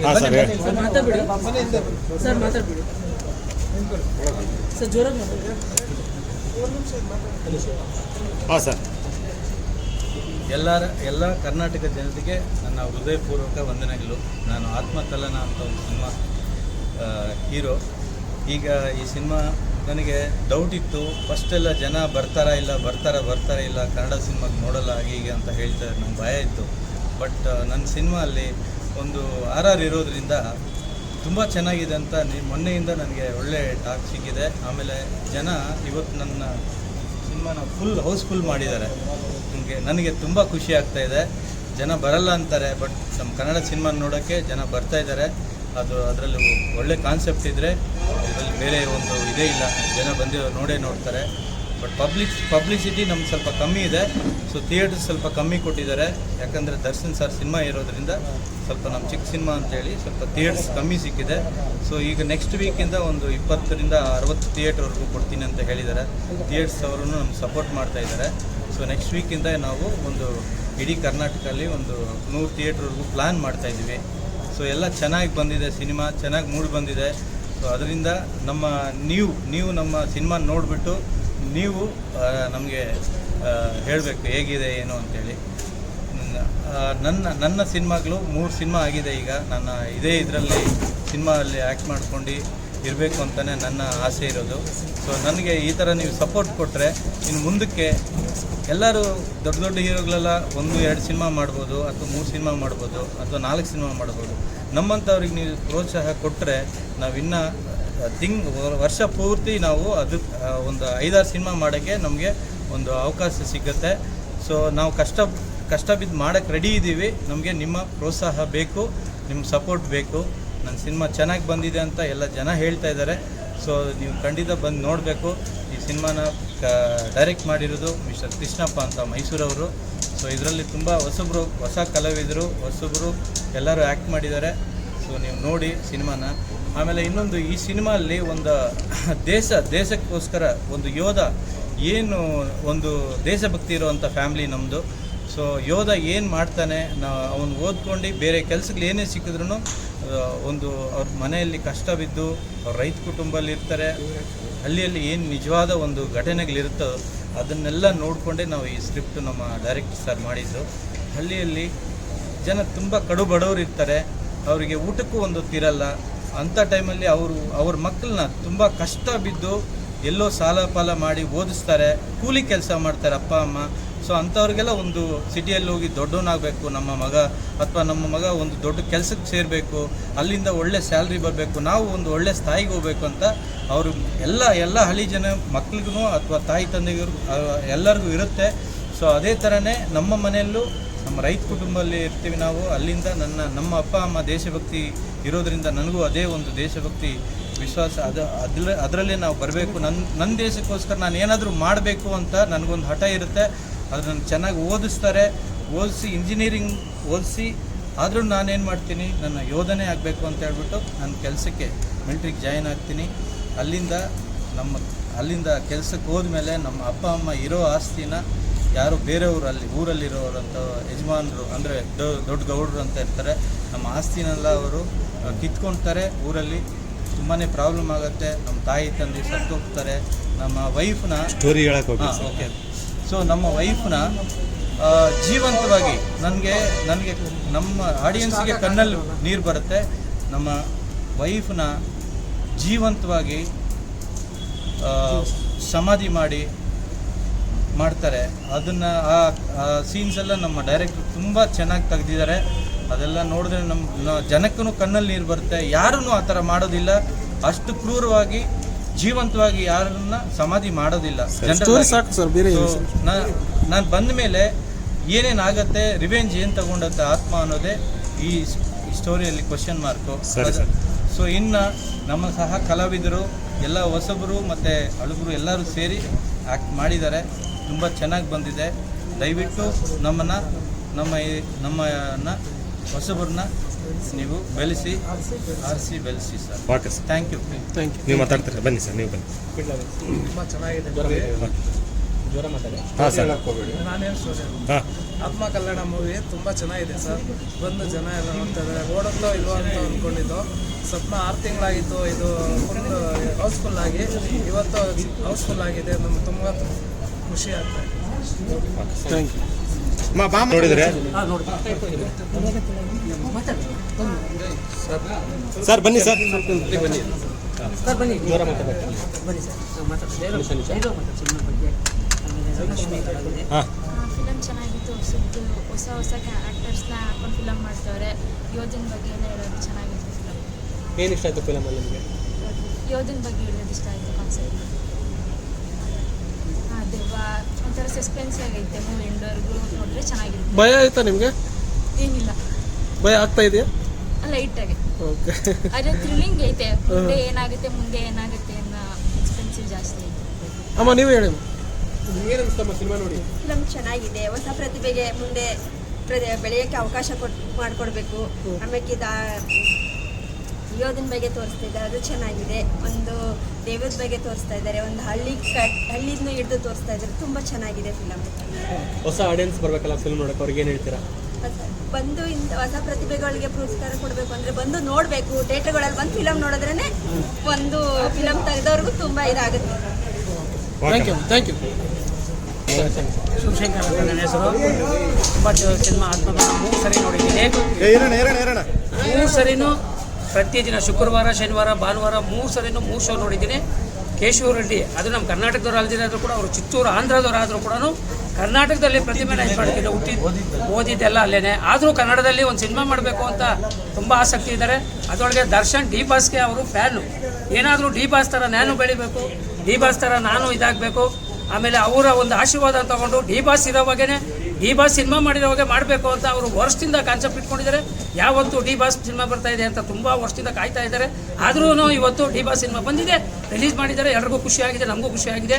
ಹಾಂ ಸರ್ ಹೇಳಿ. Sir ಮಾತಾಡ್ಬಿಡಿ sir, ಜೋರಾಗಿ ಮಾತಾಡಿ. ಹಾಂ ಸರ್. ಎಲ್ಲ ಕರ್ನಾಟಕ ಜನತೆಗೆ ನನ್ನ ಹೃದಯಪೂರ್ವಕ ವಂದನೆಗಳು. ನಾನು ಆತ್ಮತಲನ ಅಂತ ಒಂದು ಸಿನಿಮಾ ಹೀರೋ. ಈಗ ಈ ಸಿನಿಮಾ ನನಗೆ ಡೌಟ್ ಇತ್ತು, ಫಸ್ಟೆಲ್ಲ ಜನ ಬರ್ತಾರಾ ಇಲ್ಲ ಕನ್ನಡ ಸಿನಿಮಾಗೆ ನೋಡಲ್ಲ ಹಾಗೆ ಹೀಗೆ ಅಂತ ಹೇಳ್ತಾರೆ, ನಂಗೆ ಭಯ ಇತ್ತು. ಬಟ್ ನನ್ನ ಸಿನಿಮಾ ಅಲ್ಲಿ ಒಂದು RR ಇರೋದ್ರಿಂದ ತುಂಬ ಚೆನ್ನಾಗಿದೆ ಅಂತ ಮೊನ್ನೆಯಿಂದ ನನಗೆ ಒಳ್ಳೆ ಟಾಕ್ ಸಿಕ್ಕಿದೆ. ಆಮೇಲೆ ಜನ ಇವತ್ತು ನನ್ನ ಸಿನಿಮಾನ ಹೌಸ್ಫುಲ್ ಮಾಡಿದ್ದಾರೆ. ನನಗೆ ತುಂಬ ಖುಷಿ ಆಗ್ತಾಯಿದೆ. ಜನ ಬರಲ್ಲ ಅಂತಾರೆ, ಬಟ್ ನಮ್ಮ ಕನ್ನಡ ಸಿನಿಮಾ ನೋಡೋಕ್ಕೆ ಜನ ಬರ್ತಾಯಿದ್ದಾರೆ. ಅದರಲ್ಲಿ ಒಳ್ಳೆ ಕಾನ್ಸೆಪ್ಟ್ ಇದ್ದರೆ ಇದರಲ್ಲಿ ಬೇರೆ ಒಂದು ಇದೇ ಇಲ್ಲ, ಜನ ನೋಡೇ ನೋಡ್ತಾರೆ. ಬಟ್ ಪಬ್ಲಿಸಿಟಿ ನಮ್ಗೆ ಸ್ವಲ್ಪ ಕಮ್ಮಿ ಇದೆ. ಸೊ ಥಿಯೇಟರ್ಸ್ ಸ್ವಲ್ಪ ಕಮ್ಮಿ ಕೊಟ್ಟಿದ್ದಾರೆ, ಯಾಕಂದರೆ ದರ್ಶನ್ ಸರ್ ಸಿನಿಮಾ ಇರೋದ್ರಿಂದ ಸ್ವಲ್ಪ ನಮ್ಮ ಚಿಕ್ಕ ಸಿನಿಮಾ ಅಂತೇಳಿ ಸ್ವಲ್ಪ ಥಿಯೇಟರ್ಸ್ ಕಮ್ಮಿ ಸಿಕ್ಕಿದೆ. ಸೊ ಈಗ ನೆಕ್ಸ್ಟ್ ವೀಕಿಂದ ಒಂದು 20ರಿಂದ 60 ಥಿಯೇಟರ್ವರೆಗೂ ಕೊಡ್ತೀನಿ ಅಂತ ಹೇಳಿದ್ದಾರೆ. ಥಿಯೇಟರ್ಸ್ ಅವರು ನಮ್ಗೆ ಸಪೋರ್ಟ್ ಮಾಡ್ತಾಯಿದ್ದಾರೆ. ಸೊ ನೆಕ್ಸ್ಟ್ ವೀಕಿಂದ ನಾವು ಒಂದು ಇಡೀ ಕರ್ನಾಟಕದಲ್ಲಿ ಒಂದು 100 ಥಿಯೇಟ್ರ್ವರೆಗೂ ಪ್ಲ್ಯಾನ್ ಮಾಡ್ತಾಯಿದ್ದೀವಿ. ಸೊ ಎಲ್ಲ ಚೆನ್ನಾಗಿ ಬಂದಿದೆ, ಸಿನಿಮಾ ಚೆನ್ನಾಗಿ ಮೂಡಿ ಬಂದಿದೆ. ಸೊ ಅದರಿಂದ ನೀವು ನಮ್ಮ ಸಿನಿಮಾ ನೋಡಿಬಿಟ್ಟು ನೀವು ನಮಗೆ ಹೇಳಬೇಕು ಹೇಗಿದೆ ಏನು ಅಂತೇಳಿ. ನನ್ನ ಸಿನಿಮಾಗಳು 3 ಸಿನಿಮಾ ಆಗಿದೆ. ಈಗ ನನ್ನ ಇದರಲ್ಲಿ ಸಿನಿಮಾ ಅಲ್ಲಿ ಆ್ಯಕ್ಟ್ ಮಾಡ್ಕೊಂಡು ಇರಬೇಕು ಅಂತಲೇ ನನ್ನ ಆಸೆ ಇರೋದು. ಸೊ ನನಗೆ ಈ ಥರ ನೀವು ಸಪೋರ್ಟ್ ಕೊಟ್ಟರೆ ಇನ್ನು ಮುಂದಕ್ಕೆ ಎಲ್ಲರೂ ದೊಡ್ಡ ಹೀರೋಗಳೆಲ್ಲ 1-2 ಸಿನಿಮಾ ಮಾಡ್ಬೋದು, ಅಥವಾ 3 ಸಿನಿಮಾ ಮಾಡ್ಬೋದು, ಅಥವಾ 4 ಸಿನಿಮಾ ಮಾಡ್ಬೋದು. ನಮ್ಮಂಥವ್ರಿಗೆ ನೀವು ಪ್ರೋತ್ಸಾಹ ಕೊಟ್ಟರೆ ನಾವಿನ್ನೂ ವರ್ಷ ಪೂರ್ತಿ ನಾವು ಒಂದು 5-6 ಸಿನಿಮಾ ಮಾಡೋಕ್ಕೆ ನಮಗೆ ಒಂದು ಅವಕಾಶ ಸಿಗುತ್ತೆ. ಸೊ ನಾವು ಕಷ್ಟ ಬಿದ್ದು ಮಾಡೋಕ್ಕೆ ರೆಡಿ ಇದ್ದೀವಿ. ನಮಗೆ ನಿಮ್ಮ ಪ್ರೋತ್ಸಾಹ ಬೇಕು, ನಿಮ್ಮ ಸಪೋರ್ಟ್ ಬೇಕು. ನನ್ನ ಸಿನಿಮಾ ಚೆನ್ನಾಗಿ ಬಂದಿದೆ ಅಂತ ಎಲ್ಲ ಜನ ಹೇಳ್ತಾ ಇದ್ದಾರೆ. ಸೊ ನೀವು ಖಂಡಿತ ಬಂದು ನೋಡಬೇಕು. ಈ ಸಿನಿಮಾನ ಡೈರೆಕ್ಟ್ ಮಾಡಿರೋದು ಮಿಸ್ಟರ್ ಕೃಷ್ಣಪ್ಪ ಅಂತ ಮೈಸೂರವರು. ಸೊ ಇದರಲ್ಲಿ ತುಂಬ ಹೊಸ ಕಲಾವಿದರು ಹೊಸಬರು ಎಲ್ಲರೂ ಆ್ಯಕ್ಟ್ ಮಾಡಿದ್ದಾರೆ. ಸೊ ನೀವು ನೋಡಿ ಸಿನಿಮಾನ. ಆಮೇಲೆ ಇನ್ನೊಂದು, ಈ ಸಿನಿಮಾಲ್ಲಿ ಒಂದು ದೇಶಕ್ಕೋಸ್ಕರ ಒಂದು ಯೋಧ, ಏನು ಒಂದು ದೇಶಭಕ್ತಿ ಇರೋವಂಥ ಫ್ಯಾಮ್ಲಿ ನಮ್ಮದು. ಸೊ ಯೋಧ ಏನು ಮಾಡ್ತಾನೆ, ಅವನು ಓದ್ಕೊಂಡು ಬೇರೆ ಕೆಲಸಗಳು ಏನೇ ಸಿಕ್ಕಿದ್ರೂ ಒಂದು ಅವ್ರ ಮನೆಯಲ್ಲಿ ಕಷ್ಟ ಬಿದ್ದು ಅವ್ರ ರೈತ ಕುಟುಂಬದಲ್ಲಿ ಇರ್ತಾರೆ, ಹಳ್ಳಿಯಲ್ಲಿ ಏನು ನಿಜವಾದ ಒಂದು ಘಟನೆಗಳಿರುತ್ತೋ ಅದನ್ನೆಲ್ಲ ನೋಡಿಕೊಂಡೇ ನಾವು ಈ ಸ್ಕ್ರಿಪ್ಟ್ ನಮ್ಮ ಡೈರೆಕ್ಟರ್ ಸರ್ ಮಾಡಿದ್ದು. ಹಳ್ಳಿಯಲ್ಲಿ ಜನ ತುಂಬ ಕಡು ಬಡವರು ಇರ್ತಾರೆ, ಅವರಿಗೆ ಊಟಕ್ಕೂ ಒಂದು ತಿರಲ್ಲ. ಅಂಥ ಟೈಮಲ್ಲಿ ಅವ್ರ ಮಕ್ಕಳನ್ನ ತುಂಬ ಕಷ್ಟ ಬಿದ್ದು ಎಲ್ಲೋ ಸಾಲ ಪಾಲ ಮಾಡಿ ಓದಿಸ್ತಾರೆ, ಕೂಲಿ ಕೆಲಸ ಮಾಡ್ತಾರೆ ಅಪ್ಪ ಅಮ್ಮ. ಸೊ ಅಂಥವ್ರಿಗೆಲ್ಲ ಒಂದು ಸಿಟಿಯಲ್ಲಿ ಹೋಗಿ ದೊಡ್ಡವನಾಗಬೇಕು ನಮ್ಮ ಮಗ, ಅಥವಾ ನಮ್ಮ ಮಗ ಒಂದು ದೊಡ್ಡ ಕೆಲಸಕ್ಕೆ ಸೇರಬೇಕು, ಅಲ್ಲಿಂದ ಒಳ್ಳೆ ಸ್ಯಾಲ್ರಿ ಬರಬೇಕು, ನಾವು ಒಂದು ಒಳ್ಳೆ ಸ್ಥಾಯಿಗೆ ಹೋಗಬೇಕು ಅಂತ ಅವರು ಎಲ್ಲ ಹಳ್ಳಿ ಜನ ಮಕ್ಳಿಗೂ ಅಥವಾ ತಾಯಿ ತಂದೆಗೂ ಎಲ್ಲರಿಗೂ ಇರುತ್ತೆ. ಸೊ ಅದೇ ಥರನೇ ನಮ್ಮ ಮನೆಯಲ್ಲೂ ನಮ್ಮ ರೈತ ಕುಟುಂಬದಲ್ಲಿ ಇರ್ತೀವಿ ನಾವು. ಅಲ್ಲಿಂದ ನಮ್ಮ ಅಪ್ಪ ಅಮ್ಮ ದೇಶಭಕ್ತಿ ಇರೋದರಿಂದ ನನಗೂ ಅದೇ ಒಂದು ದೇಶಭಕ್ತಿ ವಿಶ್ವಾಸ, ಅದರಲ್ಲೇ ನಾವು ಬರಬೇಕು. ನನ್ನ ದೇಶಕ್ಕೋಸ್ಕರ ನಾನು ಏನಾದರೂ ಮಾಡಬೇಕು ಅಂತ ನನಗೊಂದು ಹಠ ಇರುತ್ತೆ. ಅದನ್ನು ಚೆನ್ನಾಗಿ ಓದಿಸಿ ಇಂಜಿನಿಯರಿಂಗ್ ಓದಿಸಿ, ಆದರೂ ನಾನೇನು ಮಾಡ್ತೀನಿ, ನನ್ನ ಯೋಧನೆ ಆಗಬೇಕು ಅಂತ ಹೇಳ್ಬಿಟ್ಟು ನನ್ನ ಕೆಲಸಕ್ಕೆ ಮಿಲ್ಟ್ರಿಗೆ ಜಾಯಿನ್ ಆಗ್ತೀನಿ. ಅಲ್ಲಿಂದ ಕೆಲಸಕ್ಕೆ ಹೋದ್ಮೇಲೆ ನಮ್ಮ ಅಪ್ಪ ಅಮ್ಮ ಇರೋ ಆಸ್ತಿನ ಯಾರು ಬೇರೆಯವರು ಊರಲ್ಲಿರೋರಂಥ ಯಜಮಾನರು, ಅಂದರೆ ದೊಡ್ಡ ಗೌಡರು ಅಂತ ಇರ್ತಾರೆ, ನಮ್ಮ ಆಸ್ತಿನೆಲ್ಲ ಅವರು ಕಿತ್ಕೊಳ್ತಾರೆ. ಊರಲ್ಲಿ ತುಂಬಾ ಪ್ರಾಬ್ಲಮ್ ಆಗುತ್ತೆ. ನಮ್ಮ ತಾಯಿ ತಂದೆ ಸತ್ತೋಗ್ತಾರೆ. ನಮ್ಮ ವೈಫ್ನ ಸ್ಟೋರಿ ಹೇಳಕ್ಕೆ ಓಕೆ. ಸೊ ನಮ್ಮ ವೈಫ್ನ ಜೀವಂತವಾಗಿ ನನಗೆ ನಮ್ಮ ಆಡಿಯನ್ಸ್ಗೆ ಕಣ್ಣಲ್ಲಿ ನೀರು ಬರುತ್ತೆ. ನಮ್ಮ ವೈಫ್ನ ಜೀವಂತವಾಗಿ ಸಮಾಧಿ ಮಾಡ್ತಾರೆ. ಅದನ್ನು ಆ ಸೀನ್ಸ್ ಎಲ್ಲ ನಮ್ಮ ಡೈರೆಕ್ಟರ್ ತುಂಬ ಚೆನ್ನಾಗಿ ತೆಗೆದಿದ್ದಾರೆ. ಅದೆಲ್ಲ ನೋಡಿದ್ರೆ ನಮ್ಮ ಜನಕ್ಕೂ ಕಣ್ಣಲ್ಲಿ ನೀರು ಬರುತ್ತೆ. ಯಾರೂ ಆ ಥರ ಮಾಡೋದಿಲ್ಲ, ಅಷ್ಟು ಕ್ರೂರವಾಗಿ ಜೀವಂತವಾಗಿ ಯಾರನ್ನ ಸಮಾಧಿ ಮಾಡೋದಿಲ್ಲ. ನಾನು ಬಂದ ಮೇಲೆ ಏನೇನಾಗತ್ತೆ, ರಿವೆಂಜ್ ಏನು ತಗೊಂಡತ್ತೆ ಆತ್ಮ ಅನ್ನೋದೇ ಈ ಸ್ಟೋರಿಯಲ್ಲಿ ಕ್ವಶನ್ ಮಾರ್ಕು. ಸೊ ಇನ್ನು ನಮ್ಮ ಸಹ ಕಲಾವಿದರು ಎಲ್ಲ ಹೊಸಬರು ಮತ್ತು ಹಳಬರು ಎಲ್ಲರೂ ಸೇರಿ ಆ್ಯಕ್ಟ್ ಮಾಡಿದ್ದಾರೆ. ತುಂಬ ಚೆನ್ನಾಗಿ ಬಂದಿದೆ. ದಯವಿಟ್ಟು ನಮ್ಮನ್ನ ಹೊಸಬರನ್ನ ನೀವು ಆರಿಸಿ ಬೆಳೆಸಿ sir. Okay sir, thank you. ನೀವು ಮಾತಾಡ್ತೀರಾ? ಬನ್ನಿ ಸರ್, ನೀವು ಬನ್ನಿ. ತುಂಬ ಚೆನ್ನಾಗಿದೆ. ಹಾಂ ಸರ್ ನಾನೇನು ಸ್ಟೋರಿ ಹಾಂ ಆತ್ಮ ಕಲ್ಯಾಣ ಮೂವಿ ತುಂಬ ಚೆನ್ನಾಗಿದೆ ಸರ್. ಬಂದು ಜನ ಎಲ್ಲ ನೋಡ್ತಾ ಇದ್ದಾರೆ. ಓಡುತ್ತೋ ಇಲ್ವೋ ಅಂತ ಅಂದ್ಕೊಂಡಿದ್ದು ಸ್ವಪ್ನ 6 ತಿಂಗಳಾಗಿತ್ತು. ಇದು ಫುಲ್ ಹೌಸ್ಫುಲ್ ಆಗಿ ಇವತ್ತು ಹೌಸ್ಫುಲ್ ಆಗಿದೆ. ನಮ್ಗೆ ತುಂಬ ಖುಷಿ ಆಗ್ತಾ ಇದೆ. Thank you. ನೋಡಿದ್ರೆ ಸರ್ ಬನ್ನಿ ಸರ್ ಸರ್ ಬನ್ನಿ ಬನ್ನಿ ಸರ್ ಮಾತಾಡ್ತೀನಿ. ಹಾಂ ಫಿಲಮ್ ಚೆನ್ನಾಗಿತ್ತು. ಹೊಸ ಹೊಸ ಆ್ಯಕ್ಟರ್ಸ್ನ ಹಾಕೊಂಡು ಫಿಲಮ್ ಮಾಡ್ತವ್ರೆ. ಯೋಧನ ಬಗ್ಗೆ ಎಲ್ಲ ಹೇಳೋದು ಚೆನ್ನಾಗಿತ್ತು ಫಿಲಮ್. ಏನು ಇಷ್ಟ ಆಯಿತು ಫಿಲಮಲ್ಲಿ ನಿಮಗೆ? ಯೋಧನ ಬಗ್ಗೆ ಹೇಳೋದು ಇಷ್ಟ ಆಯಿತು ಕಾನ್ಸೆಪ್ಟ್. ದೆವ್ವ ಒಂಥರ ಸಸ್ಪೆನ್ಸ್ ಆಗೈತೆ. ಮೂವಿ ಎಂಡವರೆಗೂ ನೋಡಿದ್ರೆ ಚೆನ್ನಾಗಿರುತ್ತೆ. ಭಯ ಆಯ್ತಾ ನಿಮಗೆ? ಏನಿಲ್ಲ, ಭಯ ಆಗ್ತಾ ಇದೆಯಾ? ಲೈಟಾಗಿ. ಓಕೆ. ಅದೇ ಥ್ರಿಲ್ಲಿಂಗ್ ಐತೆ. ಮುಂದೆ ಏನಾಗುತ್ತೆ ಅನ್ನೋ ಎಕ್ಸ್ಪೆನ್ಸಿವ್ ಜಾಸ್ತಿ ಐತೆ. ಅಮ್ಮ ನೀವೇ ಹೇಳಿ. ಫಿಲಮ್ ಚೆನ್ನಾಗಿದೆ. ಹೊಸ ಪ್ರತಿಭೆಗೆ ಮುಂದೆ ಬೆಳೆಯೋಕ್ಕೆ ಅವಕಾಶ ಮಾಡಿಕೊಡ್ಬೇಕು. ಆಮೇಲೆ ಯೋಧನ ಬಗ್ಗೆ ತೋರಿಸ್ತಾ ಇದ್ದಾರೆ, ಅದು ಚೆನ್ನಾಗಿದೆ. ಒಂದು ದೇವದ ಬಗ್ಗೆ ತೋರಿಸ್ತಾ ಇದ್ದಾರೆ. ಒಂದು ಹಳ್ಳಿನ ಹಿಡಿದು ತೋರಿಸ್ತಾ ಇದ್ದಾರೆ. ತುಂಬ ಚೆನ್ನಾಗಿದೆ ಫಿಲಮ್. ಹೊಸ ಆಡಿಯನ್ಸ್ ಬರಬೇಕಲ್ಲ ಫಿಲ್ಮ್ ನೋಡೋಕೆ, ಅವ್ರಿಗೆ ಏನು ಹೇಳ್ತೀರಾ? ಬಂದು ಹೊಸ ಪ್ರತಿಭೆಗಳಿಗೆ ಪ್ರೋತ್ಸಾಹ ಕೊಡಬೇಕು ಅಂದರೆ ಬಂದು ನೋಡಬೇಕು. ಥಿಯೇಟರ್ಗಳಲ್ಲಿ ಬಂದು ಫಿಲಮ್ ನೋಡಿದ್ರೇ ಒಂದು ಫಿಲಮ್ ತೆಗೆದವ್ರಿಗೂ ತುಂಬ ಇದಾಗುತ್ತೆ. Thank you. ಶಿವಶಂಕರ್ ಅಂತ ನನ್ನ ಹೆಸರು. ತುಂಬ ಸಿನಿಮಾ ಆತ್ಮಕಥನ 3 ಸರಿ ನೋಡಿದ್ದೀನಿ. 3 ಸರಿನೂ ಪ್ರತಿದಿನ ಶುಕ್ರವಾರ, ಶನಿವಾರ, ಭಾನುವಾರ 3 ಸರಿನೂ 3 ಶೋ ನೋಡಿದ್ದೀನಿ. ಕೇಶವ ರೆಡ್ಡಿ ಅದು ನಮ್ಮ ಕರ್ನಾಟಕದವ್ರು ಅಲ್ದಿರಾದರೂ ಕೂಡ ಅವರು ಚಿತ್ತೂರು ಆಂಧ್ರದವರಾದರೂ ಕೂಡ ಕರ್ನಾಟಕದಲ್ಲಿ ಪ್ರತಿಮೆ ನೈಸ್ ಮಾಡ್ತಿದ್ದೆ. ಓದಿದ್ದೆಲ್ಲ ಅಲ್ಲೇ. ಆದರೂ ಕನ್ನಡದಲ್ಲಿ ಒಂದು ಸಿನಿಮಾ ಮಾಡಬೇಕು ಅಂತ ತುಂಬ ಆಸಕ್ತಿ ಇದ್ದಾರೆ. ಅದರೊಳಗೆ ದರ್ಶನ್ ಡಿ ಬಾಸ್ಗೆ ಅವರು ಫ್ಯಾನು. ಏನಾದರೂ ಡಿ ಬಾಸ್ ಥರ ನಾನು ಬೆಳಿಬೇಕು, ಡಿ ಬಾಸ್ ಥರ ನಾನು ಇದಾಗಬೇಕು. ಆಮೇಲೆ ಅವರ ಒಂದು ಆಶೀರ್ವಾದ ತೊಗೊಂಡು ಡಿ ಬಾಸ್ ಇರೋವಾಗೇ ಡಿ ಬಾಸ್ ಸಿನಿಮಾ ಮಾಡಿರೋವಾಗೆ ಮಾಡಬೇಕು ಅಂತ ಅವರು ವರ್ಷದಿಂದ ಕಾನ್ಸೆಪ್ಟ್ ಇಟ್ಕೊಂಡಿದ್ದಾರೆ. ಯಾವತ್ತು ಡಿ ಬಾಸ್ ಸಿನಿಮಾ ಬರ್ತಾ ಇದೆ ಅಂತ ತುಂಬ ವರ್ಷದಿಂದ ಕಾಯ್ತಾ ಇದ್ದಾರೆ. ಆದ್ರೂ ಇವತ್ತು ಡಿ ಬಾಸ್ ಸಿನಿಮಾ ಬಂದಿದೆ, ರಿಲೀಸ್ ಮಾಡಿದ್ದಾರೆ. ಎಲ್ರಿಗೂ ಖುಷಿಯಾಗಿದೆ, ನಮಗೂ ಖುಷಿಯಾಗಿದೆ.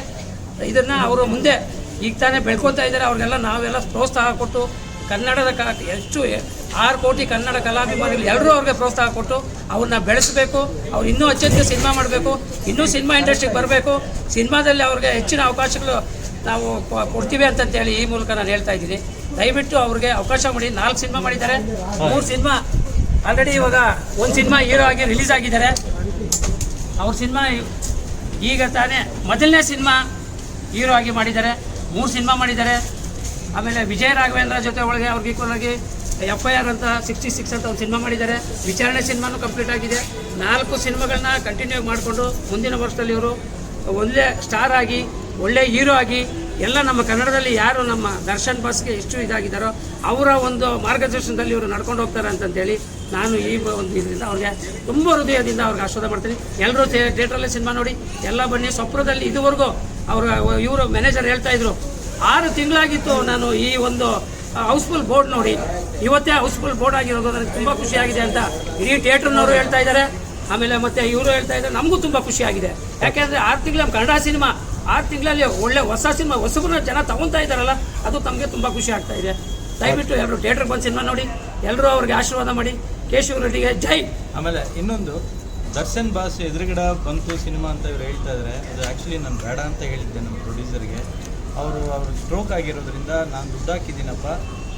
ಇದನ್ನು ಅವರು ಮುಂದೆ ಈಗ ತಾನೇ ಬೆಳ್ಕೊತಾ ಇದ್ದಾರೆ. ಅವ್ರಿಗೆಲ್ಲ ನಾವೆಲ್ಲ ಪ್ರೋತ್ಸಾಹ ಕೊಟ್ಟು ಕನ್ನಡದ ಎಷ್ಟು 6 ಕೋಟಿ ಕನ್ನಡ ಕಲಾಭಿಮಾನಿಗಳು ಎಲ್ಲರೂ ಅವ್ರಿಗೆ ಪ್ರೋತ್ಸಾಹ ಕೊಟ್ಟು ಅವ್ರನ್ನ ಬೆಳೆಸಬೇಕು. ಅವ್ರು ಇನ್ನೂ ಅತ್ಯಂತ ಸಿನಿಮಾ ಮಾಡಬೇಕು, ಇನ್ನೂ ಸಿನಿಮಾ ಇಂಡಸ್ಟ್ರಿಗೆ ಬರಬೇಕು. ಸಿನಿಮಾದಲ್ಲಿ ಅವ್ರಿಗೆ ಹೆಚ್ಚಿನ ಅವಕಾಶಗಳು ನಾವು ಕೊಡ್ತೀವಿ ಅಂತಂತೇಳಿ ಈ ಮೂಲಕ ನಾನು ಹೇಳ್ತಾ ಇದ್ದೀನಿ. ದಯವಿಟ್ಟು ಅವ್ರಿಗೆ ಅವಕಾಶ ಮಾಡಿ. 4 ಸಿನಿಮಾ ಮಾಡಿದ್ದಾರೆ, 3 ಸಿನಿಮಾ ಆಲ್ರೆಡಿ ಇವಾಗ 1 ಸಿನಿಮಾ ಹೀರೋ ಆಗಿ ರಿಲೀಸ್ ಆಗಿದ್ದಾರೆ. ಅವ್ರ ಸಿನಿಮಾ ಈಗ ತಾನೇ ಮೊದಲನೇ ಸಿನಿಮಾ ಹೀರೋ ಆಗಿ ಮಾಡಿದ್ದಾರೆ. 3 ಸಿನಿಮಾ ಮಾಡಿದ್ದಾರೆ. ಆಮೇಲೆ ವಿಜಯ ರಾಘವೇಂದ್ರ ಜೊತೆ ಒಳಗೆ ಅವ್ರಿಗೆ ಈಕ್ವಲ್ ಆಗಿ FIR ಅಂತ 66 ಅಂತ ಒಂದು ಸಿನಿಮಾ ಮಾಡಿದ್ದಾರೆ. ವಿಚಾರಣೆ ಸಿನಿಮಾನು ಕಂಪ್ಲೀಟ್ ಆಗಿದೆ. 4 ಸಿನಿಮಾಗಳನ್ನ ಕಂಟಿನ್ಯೂ ಮಾಡಿಕೊಂಡು ಮುಂದಿನ ವರ್ಷದಲ್ಲಿ ಇವರು ಒಳ್ಳೆ ಸ್ಟಾರ್ ಆಗಿ, ಒಳ್ಳೆ ಹೀರೋ ಆಗಿ ಎಲ್ಲ ನಮ್ಮ ಕನ್ನಡದಲ್ಲಿ ಯಾರು ನಮ್ಮ ದರ್ಶನ್ ಬಾಸ್ಗೆ ಎಷ್ಟು ಇದಾಗಿದ್ದಾರೋ ಅವರ ಒಂದು ಮಾರ್ಗದರ್ಶನದಲ್ಲಿ ಇವರು ನಡ್ಕೊಂಡು ಹೋಗ್ತಾರೆ ಅಂತಂತೇಳಿ ನಾನು ಈ ಒಂದು ಇದರಿಂದ ಅವ್ರಿಗೆ ತುಂಬ ಹೃದಯದಿಂದ ಅವ್ರಿಗೆ ಆಶೀರ್ವಾದ ಮಾಡ್ತೀನಿ. ಎಲ್ಲರೂ ಥಿಯೇಟ್ರಲ್ಲೇ ಸಿನಿಮಾ ನೋಡಿ ಎಲ್ಲ ಬನ್ನಿ. ಸ್ವಪ್ನದಲ್ಲಿ ಇದುವರೆಗೂ ಇವರು ಮ್ಯಾನೇಜರ್ ಹೇಳ್ತಾಯಿದ್ರು 6 ತಿಂಗಳಾಗಿತ್ತು ನಾನು ಈ ಒಂದು ಹೌಸ್ಫುಲ್ ಬೋರ್ಡ್ ನೋಡಿ, ಇವತ್ತೇ ಹೌಸ್ಫುಲ್ ಬೋರ್ಡ್ ಆಗಿರೋದು ನನಗೆ ತುಂಬ ಖುಷಿಯಾಗಿದೆ ಅಂತ ಇಡೀ ಥಿಯೇಟ್ರ್ನವರು ಹೇಳ್ತಾ ಇದ್ದಾರೆ. ಆಮೇಲೆ ಮತ್ತೆ ಇವರು ಹೇಳ್ತಾ ಇದ್ದಾರೆ, ನಮಗೂ ತುಂಬ ಖುಷಿಯಾಗಿದೆ. ಯಾಕೆಂದರೆ 6 ತಿಂಗಳು ನಮ್ಮ ಕನ್ನಡ ಸಿನಿಮಾ 6 ತಿಂಗಳಲ್ಲಿ ಒಳ್ಳೆ ಹೊಸ ಸಿನಿಮಾ ಹೊಸಬ್ರನ್ನ ಜನ ತಗೊತಾ ಇದ್ದಾರಲ್ಲ, ಅದು ತಮಗೆ ತುಂಬ ಖುಷಿ ಆಗ್ತಾ ಇದೆ. ದಯವಿಟ್ಟು ಎಲ್ಲರೂ ಥಿಯೇಟ್ರಿಗೆ ಬಂದು ಸಿನಿಮಾ ನೋಡಿ, ಎಲ್ಲರೂ ಅವ್ರಿಗೆ ಆಶೀರ್ವಾದ ಮಾಡಿ. ಕೇಶವ ರೆಡ್ಡಿಗೆ ಜೈ. ಆಮೇಲೆ ಇನ್ನೊಂದು ದರ್ಶನ್ ಬಾಸ್ ಎದುರುಗಡೆ ಬಂತು ಸಿನಿಮಾ ಅಂತ ಇವ್ರು ಹೇಳ್ತಾ ಇದ್ದಾರೆ. ಅದು ಆ್ಯಕ್ಚುಲಿ ನಾನು ಬೇಡ ಅಂತ ಹೇಳಿದ್ದೆ ನಮ್ಮ ಪ್ರೊಡ್ಯೂಸರ್ಗೆ. ಅವರು ಸ್ಟ್ರೋಕ್ ಆಗಿರೋದ್ರಿಂದ ನಾನು ದುಡ್ಡು ಹಾಕಿದ್ದೀನಪ್ಪ,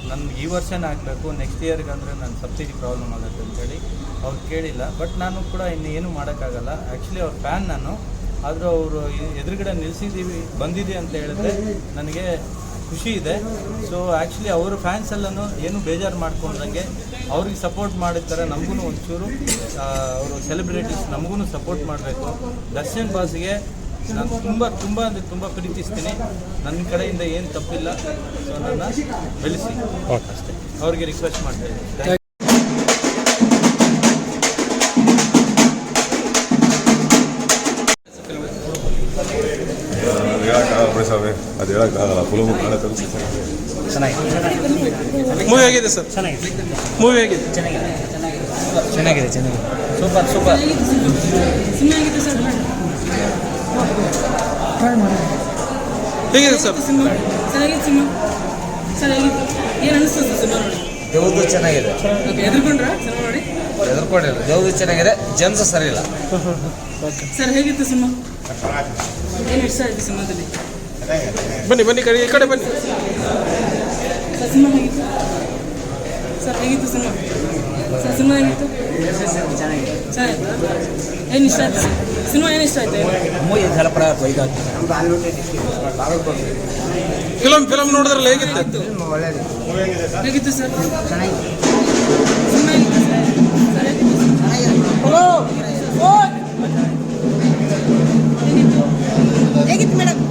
ನನಗೆ ಈ ವರ್ಷನೇ ಹಾಕಬೇಕು, ನೆಕ್ಸ್ಟ್ ಇಯರ್ಗೆ ಅಂದರೆ ನನ್ನ ಸಬ್ಸಿಡಿ ಪ್ರಾಬ್ಲಮ್ ಆಗುತ್ತೆ ಅಂತೇಳಿ ಅವ್ರು ಕೇಳಿಲ್ಲ. ಬಟ್ ನಾನು ಕೂಡ ಇನ್ನೇನು ಮಾಡೋಕ್ಕಾಗಲ್ಲ. ಆ್ಯಕ್ಚುಲಿ ಅವ್ರ ಫ್ಯಾನ್ ನಾನು. ಆದರೂ ಅವರು ಎದುರುಗಡೆ ನಿಲ್ಲಿಸಿದ್ದೀವಿ ಬಂದಿದೆ ಅಂತ ಹೇಳಿದ್ರೆ ನನಗೆ ಖುಷಿ ಇದೆ. ಸೊ ಆ್ಯಕ್ಚುಲಿ ಅವ್ರ ಫ್ಯಾನ್ಸ್ ಎಲ್ಲನೂ ಏನು ಬೇಜಾರು ಮಾಡ್ಕೊಂಡಂಗೆ ಅವ್ರಿಗೆ ಸಪೋರ್ಟ್ ಮಾಡಿರ್ತಾರೆ. ನಮಗೂ ಒಂಚೂರು ಅವರು ಸೆಲೆಬ್ರಿಟೀಸ್ ನಮಗೂ ಸಪೋರ್ಟ್ ಮಾಡಬೇಕು. ದರ್ಶನ್ ಬಾಸ್ಗೆ ನಾನು ತುಂಬ ಅಂದರೆ ತುಂಬ ಪ್ರೀತಿಸ್ತೀನಿ. ನನ್ನ ಕಡೆಯಿಂದ ಏನು ತಪ್ಪಿಲ್ಲ. ಸೊ ನನ್ನ ಬೆಳೆಸಿ ಅಷ್ಟೇ ಅವ್ರಿಗೆ ರಿಕ್ವೆಸ್ಟ್ ಮಾಡ್ತಾ ಇದ್ದೀನಿ. ಅದು ಹೇಳೋಕ್ಕಾಗಲ್ಲ. ಫಿಲ್ಮ್ ಮೂವಿ ಆಗಿದೆ ಸರ್, ಮೂವಿ ಆಗಿದೆ, ಚೆನ್ನಾಗಿದೆ ಸೂಪರ್ ಚೆನ್ನಾಗಿದೆ ಸರ್. ಹೇಗಿದೆ ಸರ್ ಸಿನಿಮಾ? ಚೆನ್ನಾಗಿದೆ ಸಿನಿಮಾ, ಚೆನ್ನಾಗಿತ್ತು. ಏನು ಅನಿಸ್ತದೆ ಸಿನಿಮಾ ನೋಡಿ? ದೇವ್ದು ಚೆನ್ನಾಗಿದೆ. ಎದುರ್ಕೊಂಡ್ರ ಸಿನಿಮಾ ನೋಡಿ? ಎದುರ್ಕೊಂಡಿಲ್ಲ. ದೇವ್ದು ಚೆನ್ನಾಗಿದೆ, ಜನ್ಸ ಸರಿ ಇಲ್ಲ. ಸರ್ ಹೇಗಿತ್ತು ಸಿನಿಮಾ? ಏನು ಇಷ್ಟ ಆಯಿತು ಸಿನಿಮಾದಲ್ಲಿ? ಬನ್ನಿ ಬನ್ನಿ ಈ ಕಡೆ ಬನ್ನಿ. ಸರ್ ಹೇಗಿತ್ತು ಸಿನಿಮಾ? ಸರ್ ಸಿನಿಮಾ ಹೇಗಿತ್ತು? ಚೆನ್ನಾಗಿತ್ತು. ಏನು ಇಷ್ಟ ಆಯ್ತು ಸಿನಿಮಾ? ಏನು ಇಷ್ಟ ಆಯ್ತು? ಫಿಲಮ್ ನೋಡಿದ್ರಲ್ಲ ಹೇಗಿತ್ತು? ಹೇಗಿತ್ತು ಸರ್? ಸಿನಿಮಾ ಹೇಗಿತ್ತು ಸರ್? ಹೇಗಿತ್ತು ಮೇಡಮ್?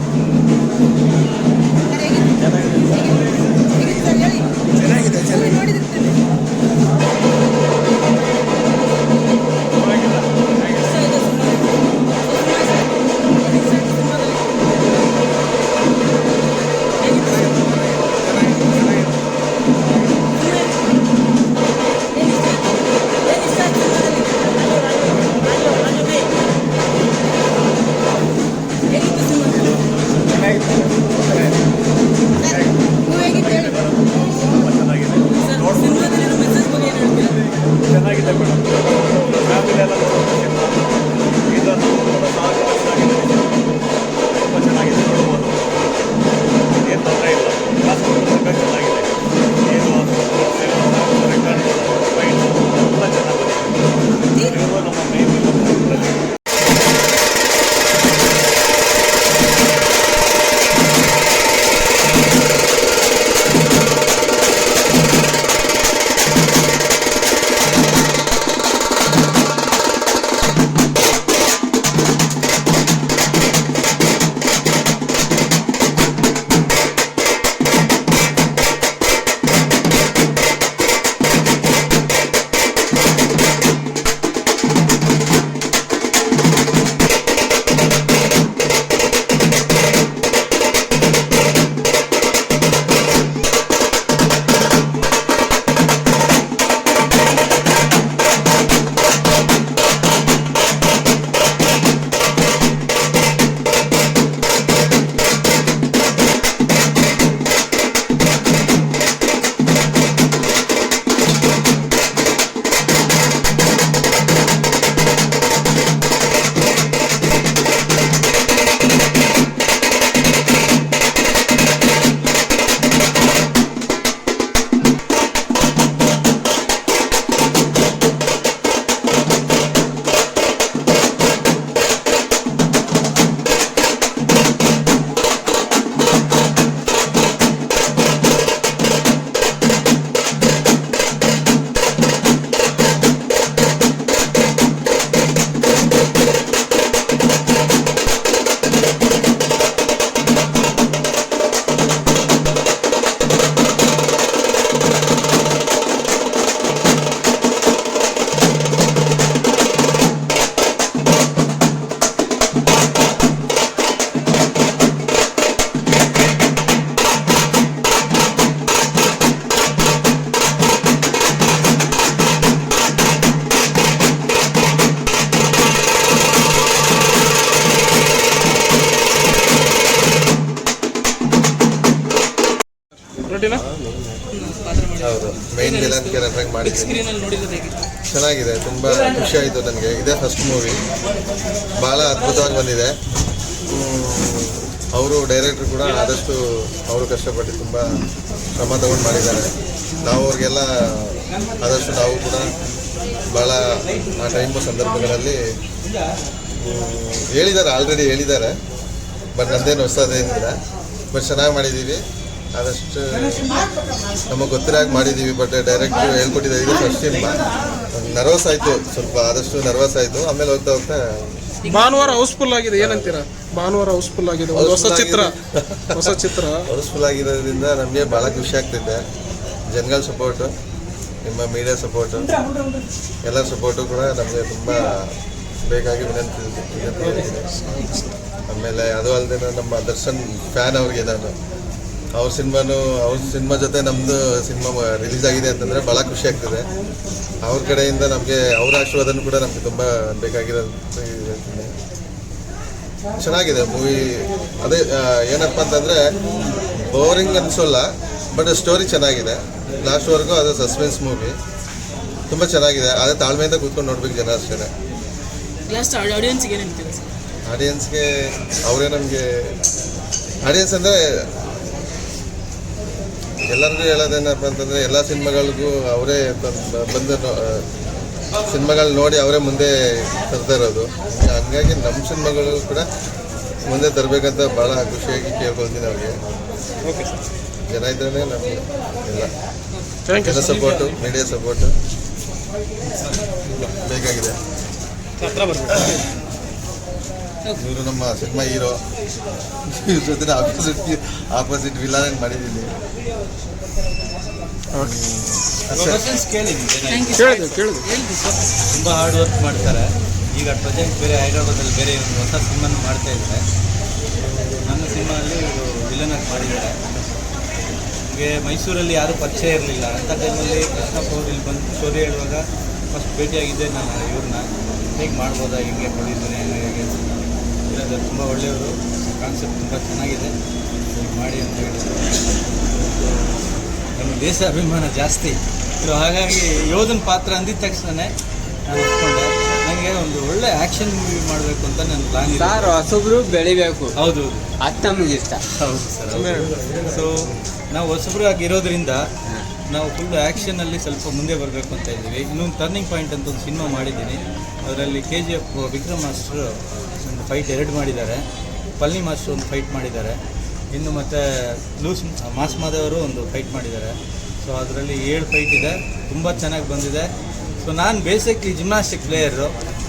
ಹೌದು, ಮೈನ್ ವಿಲನ್ ಕ್ಯಾರೆಕ್ಟರ್ ಮಾಡಿದ್ದೀನಿ. ಚೆನ್ನಾಗಿದೆ, ತುಂಬ ಖುಷಿ ಆಯಿತು ನನಗೆ. ಇದೇ ಫಸ್ಟ್ ಮೂವಿ, ಭಾಳ ಅದ್ಭುತವಾಗಿ ಬಂದಿದೆ. ಅವರು ಡೈರೆಕ್ಟ್ರು ಕೂಡ ಆದಷ್ಟು ಅವರು ಕಷ್ಟಪಟ್ಟು ತುಂಬ ಶ್ರಮ ತಗೊಂಡು ಮಾಡಿದ್ದಾರೆ. ನಾವು ಅವ್ರಿಗೆಲ್ಲ ಆದಷ್ಟು ನಾವು ಕೂಡ ಭಾಳ ಆ ಟೈಮು ಸಂದರ್ಭಗಳಲ್ಲಿ ಆಲ್ರೆಡಿ ಹೇಳಿದ್ದಾರೆ, ಬಟ್ ನಂದೇನು ಹೊಸದೇನಿಲ್ಲ. ಬಟ್ ಚೆನ್ನಾಗಿ ಮಾಡಿದ್ದೀವಿ, ಆದಷ್ಟು ನಮಗೆ ಗೊತ್ತಿರಾಗಿ ಮಾಡಿದ್ದೀವಿ. ಬಟ್ ಡೈರೆಕ್ಟ್ರು ಹೇಳ್ಕೊಟ್ಟಿದ್ದಾರೆ, ಇದು ಫಸ್ಟ್ ಸಿನಿಮಾ. ನರ್ವಸ್ ಆಯಿತು, ಸ್ವಲ್ಪ ಆದಷ್ಟು ನರ್ವಸ್ ಆಯಿತು. ಆಮೇಲೆ ಹೋಗ್ತಾ ಹೋಗ್ತಾ ಭಾನುವಾರ ಹೌಸ್ಫುಲ್ ಆಗಿದೆ, ಏನಂತೀರಾ? ಭಾನುವಾರ ಹೌಸ್ಫುಲ್ ಆಗಿದೆ, ಹೊಸ ಚಿತ್ರ ಹೌಸ್ಫುಲ್ ಆಗಿರೋದ್ರಿಂದ ನಮಗೆ ಭಾಳ ಖುಷಿ ಆಗ್ತಿದೆ. ಜನಗಳ ಸಪೋರ್ಟು, ನಿಮ್ಮ ಮೀಡಿಯಾ ಸಪೋರ್ಟು, ಎಲ್ಲರ ಸಪೋರ್ಟು ಕೂಡ ನಮಗೆ ತುಂಬ ಬೇಕಾಗಿ ವಿನಂತಿ. ಆಮೇಲೆ ಅದು ಅಲ್ಲದೆ ನಮ್ಮ ದರ್ಶನ್ ಫ್ಯಾನ್ ಅವ್ರಿಗೆ ನಾನು. ಅವ್ರ ಸಿನಿಮಾ ಜೊತೆ ನಮ್ಮದು ಸಿನಿಮಾ ರಿಲೀಸ್ ಆಗಿದೆ ಅಂತಂದರೆ ಭಾಳ ಖುಷಿ ಆಗ್ತಿದೆ. ಅವ್ರ ಕಡೆಯಿಂದ ನಮಗೆ ಅವ್ರ ಆಶೀರ್ವಾದನೂ ಕೂಡ ನಮಗೆ ತುಂಬ ಬೇಕಾಗಿರೋದು. ಚೆನ್ನಾಗಿದೆ ಮೂವಿ. ಅದೇ ಏನಪ್ಪ ಅಂತಂದರೆ ಬೋರಿಂಗ್ ಅನಿಸೋಲ್ಲ, ಬಟ್ ಸ್ಟೋರಿ ಚೆನ್ನಾಗಿದೆ. ಲಾಸ್ಟ್ವರೆಗೂ ಅದು ಸಸ್ಪೆನ್ಸ್ ಮೂವಿ, ತುಂಬ ಚೆನ್ನಾಗಿದೆ. ಅದೇ ತಾಳ್ಮೆಯಿಂದ ಕೂತ್ಕೊಂಡು ನೋಡ್ಬೇಕು ಜನ ಅಷ್ಟೇ. ಆಡಿಯನ್ಸ್ಗೆ ಆಡಿಯನ್ಸ್ಗೆ ಅವರೇ ನಮಗೆ ಆಡಿಯನ್ಸ್ ಅಂದರೆ ಎಲ್ಲರಿಗೂ ಹೇಳೋದೇನಪ್ಪ ಅಂತಂದರೆ ಎಲ್ಲ ಸಿನಿಮಾಗಳಿಗೂ ಅವರೇ ಬಂದು ಸಿನಿಮಾಗಳು ನೋಡಿ ಅವರೇ ಮುಂದೆ ತರ್ತಾ ಇರೋದು. ಹಂಗಾಗಿ ನಮ್ಮ ಸಿನಿಮಾಗಳು ಕೂಡ ಮುಂದೆ ತರಬೇಕಂತ ಭಾಳ ಖುಷಿಯಾಗಿ ಕೇಳ್ಕೊಳ್ತೀನಿ ಅವ್ರಿಗೆ. ಜನ ಇದ್ರೇ ನಮಗೆ ಎಲ್ಲ ಜನ ಸಪೋರ್ಟು, ಮೀಡಿಯಾ ಸಪೋರ್ಟು ಬೇಕಾಗಿದೆ. ಇವರು ನಮ್ಮ ಸಿನಿಮಾ ಹೀರೋ, ಇವ್ರ ಜೊತೆ ಆಪೋಸಿಟ್ ವಿಲನ್ ಮಾಡಿದ್ದೀನಿ. ತುಂಬ ಹಾರ್ಡ್ ವರ್ಕ್ ಮಾಡ್ತಾರೆ. ಈಗ ಪ್ರೆಸೆಂಟ್ ಬೇರೆ ಹೈದರಾಬಾದಲ್ಲಿ ಬೇರೆ ಒಂದು ಹೊಸ ಸಿನಿಮಾನು ಮಾಡ್ತಾ ಇದ್ದಾರೆ. ನನ್ನ ಸಿನಿಮಾಲ್ಲಿ ಇವರು ವಿಲನಾಗಿ ಮಾಡಿದ್ದಾರೆ. ನಮಗೆ ಮೈಸೂರಲ್ಲಿ ಯಾರೂ ಪರಿಚಯ ಇರಲಿಲ್ಲ. ಅಂಥ ಟೈಮಲ್ಲಿ ಕೃಷ್ಣಪ್ಪ ಅವರು ಇಲ್ಲಿ ಬಂದು ಸ್ಟೋರಿ ಹೇಳುವಾಗ ಫಸ್ಟ್ ಭೇಟಿಯಾಗಿದ್ದೆ ನಾನು ಇವ್ರನ್ನ. ಹೇಗೆ ಮಾಡ್ಬೋದಾ, ಹಿಂಗೆ ಪ್ರೊಡ್ಯೂಸರ್ ಹೇಗೆ ಇರೋದು, ತುಂಬ ಒಳ್ಳೆಯವರು, ಕಾನ್ಸೆಪ್ಟ್ ತುಂಬ ಚೆನ್ನಾಗಿದೆ, ಮಾಡಿ ಅಂತ ಹೇಳಿದ್ರು. ನಮ್ಮ ದೇಶ ಅಭಿಮಾನ ಜಾಸ್ತಿ ಇರೋ, ಹಾಗಾಗಿ ಯೋಧನ ಪಾತ್ರ ಅಂದಿದ ತಕ್ಷಣ ನಾನು ಒಪ್ಕೊಂಡೆ. ನನಗೆ ಒಂದು ಒಳ್ಳೆ ಆ್ಯಕ್ಷನ್ ಮೂವಿ ಮಾಡಬೇಕು ಅಂತ ನನ್ನ ಪ್ಲಾನ್ ಇದೆ. ಸರ್ ಹೊಸಬ್ರು ಬೆಳಿಬೇಕು. ಹೌದು, ಅದು ನಮಗೆ ಇಷ್ಟ. ಹೌದು ಸರ್. ಸೊ ನಾವು ಹೊಸಬ್ರು ಆಗಿರೋದ್ರಿಂದ ನಾವು ಫುಲ್ ಆ್ಯಕ್ಷನಲ್ಲಿ ಸ್ವಲ್ಪ ಮುಂದೆ ಬರಬೇಕು ಅಂತ ಇದ್ದೀವಿ. ಇನ್ನೊಂದು ಟರ್ನಿಂಗ್ ಪಾಯಿಂಟ್ ಅಂತ ಒಂದು ಸಿನಿಮಾ ಮಾಡಿದ್ದೀನಿ. ಅದರಲ್ಲಿ KGF ವಿಕ್ರಮ್ ಮಾಸ್ಟ್ರು ಒಂದು ಫೈಟ್ 2 ಮಾಡಿದ್ದಾರೆ, ಪಲ್ನಿ ಮಾಸ್ಟ್ರು ಒಂದು ಫೈಟ್ ಮಾಡಿದ್ದಾರೆ, ಇನ್ನು ಮತ್ತು ಮಾಸ್ ಮಾದೇವರು ಒಂದು ಫೈಟ್ ಮಾಡಿದ್ದಾರೆ. ಸೊ ಅದರಲ್ಲಿ 7 ಫೈಟ್ ಇದೆ, ತುಂಬ ಚೆನ್ನಾಗಿ ಬಂದಿದೆ. ಸೊ ನಾನು ಬೇಸಿಕ್ಲಿ ಜಿಮ್ನಾಸ್ಟಿಕ್ ಪ್ಲೇಯರು,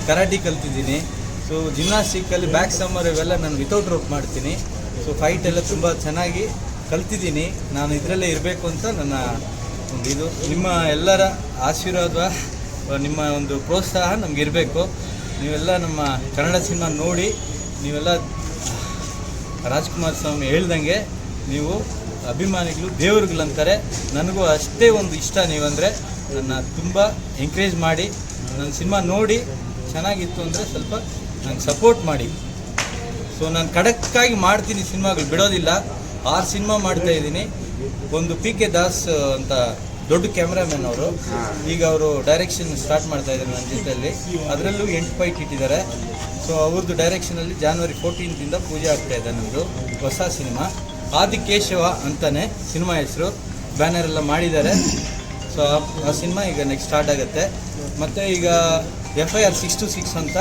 ಕರಾಟಿ ಕಲ್ತಿದ್ದೀನಿ. ಸೊ ಜಿಮ್ನಾಸ್ಟಿಕ್ಕಲ್ಲಿ ಬ್ಯಾಕ್ ಸಮ್ಮರ್ ಇವೆಲ್ಲ ನಾನು ವಿತೌಟ್ ರೋಪ್ ಮಾಡ್ತೀನಿ. ಸೊ ಫೈಟ್ ಎಲ್ಲ ತುಂಬ ಚೆನ್ನಾಗಿ ಕಲ್ತಿದ್ದೀನಿ. ನಾನು ಇದರಲ್ಲೇ ಇರಬೇಕು ಅಂತ ನನ್ನ ಒಂದು ಇದು. ನಿಮ್ಮ ಎಲ್ಲರ ಆಶೀರ್ವಾದ, ನಿಮ್ಮ ಒಂದು ಪ್ರೋತ್ಸಾಹ ನಮಗಿರಬೇಕು. ನೀವೆಲ್ಲ ನಮ್ಮ ಕನ್ನಡ ಸಿನಿಮಾ ನೋಡಿ, ನೀವೆಲ್ಲ ರಾಜ್ಕುಮಾರ್ ಸ್ವಾಮಿ ಹೇಳ್ದಂಗೆ ನೀವು ಅಭಿಮಾನಿಗಳು ದೇವರುಗಳಂತಾರೆ. ನನಗೂ ಅಷ್ಟೇ ಒಂದು ಇಷ್ಟ ನೀವಂದರೆ. ನನ್ನ ತುಂಬ ಎಂಕರೇಜ್ ಮಾಡಿ, ನನ್ನ ಸಿನಿಮಾ ನೋಡಿ ಚೆನ್ನಾಗಿತ್ತು ಅಂದರೆ ಸ್ವಲ್ಪ ನಂಗೆ ಸಪೋರ್ಟ್ ಮಾಡಿ. ಸೊ ನಾನು ಖಡಕ್ಕಾಗಿ ಮಾಡ್ತೀನಿ, ಸಿನಿಮಾಗಳು ಬಿಡೋದಿಲ್ಲ. 6 ಸಿನಿಮಾ ಮಾಡ್ತಾಯಿದ್ದೀನಿ. ಒಂದು PK ದಾಸ್ ಅಂತ ದೊಡ್ಡ ಕ್ಯಾಮ್ರಾಮನ್ ಅವರು, ಈಗ ಅವರು ಡೈರೆಕ್ಷನ್ ಸ್ಟಾರ್ಟ್ ಮಾಡ್ತಾಯಿದ್ದಾರೆ ನನ್ನ ಜೊತೆಯಲ್ಲಿ. ಅದರಲ್ಲೂ 8 ಫೈಟ್ ಇಟ್ಟಿದ್ದಾರೆ. ಸೊ ಅವ್ರದ್ದು ಡೈರೆಕ್ಷನಲ್ಲಿ January 14th ಪೂಜೆ ಆಗ್ತಾಯಿದೆ. ನಮ್ಮದು ಹೊಸ ಸಿನಿಮಾ ಆದಿಕೇಶವ ಅಂತಲೇ ಸಿನಿಮಾ ಹೆಸರು, ಬ್ಯಾನರ್ ಎಲ್ಲ ಮಾಡಿದ್ದಾರೆ. ಸೊ ಆ ಸಿನಿಮಾ ಈಗ ನೆಕ್ಸ್ಟ್ ಸ್ಟಾರ್ಟ್ ಆಗುತ್ತೆ. ಮತ್ತು ಈಗ FIR 626 ಅಂತ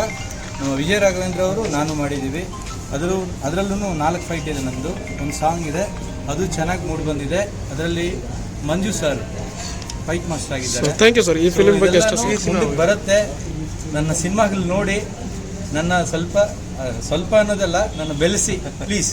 ವಿಜಯ ರಾಘವೇಂದ್ರ ಅವರು ನಾನು ಮಾಡಿದ್ದೀವಿ. ಅದರಲ್ಲೂ 4 ಫೈಟ್ ಇದೆ ನಮ್ಮದು. ಒಂದು ಸಾಂಗ್ ಇದೆ, ಅದು ಚೆನ್ನಾಗಿ ಮೂಡಿ ಬಂದಿದೆ. ಅದರಲ್ಲಿ ಮಂಜು ಸರ್ ಫೈಟ್ ಮಾಸ್ಟರ್ ಆಗಿದ್ದಾರೆ. Thank you sir. ಈ ಫಿಲ್ಮ್ ಬಗ್ಗೆ ಮುಂದಕ್ಕೆ ಬರುತ್ತೆ. ನನ್ನ ಸಿನಿಮಾಗಳು ನೋಡಿ ನನ್ನ ಸ್ವಲ್ಪ ಅನ್ನೋದಲ್ಲ, ನನ್ನ ಬೆಳೆಸಿ ಪ್ಲೀಸ್.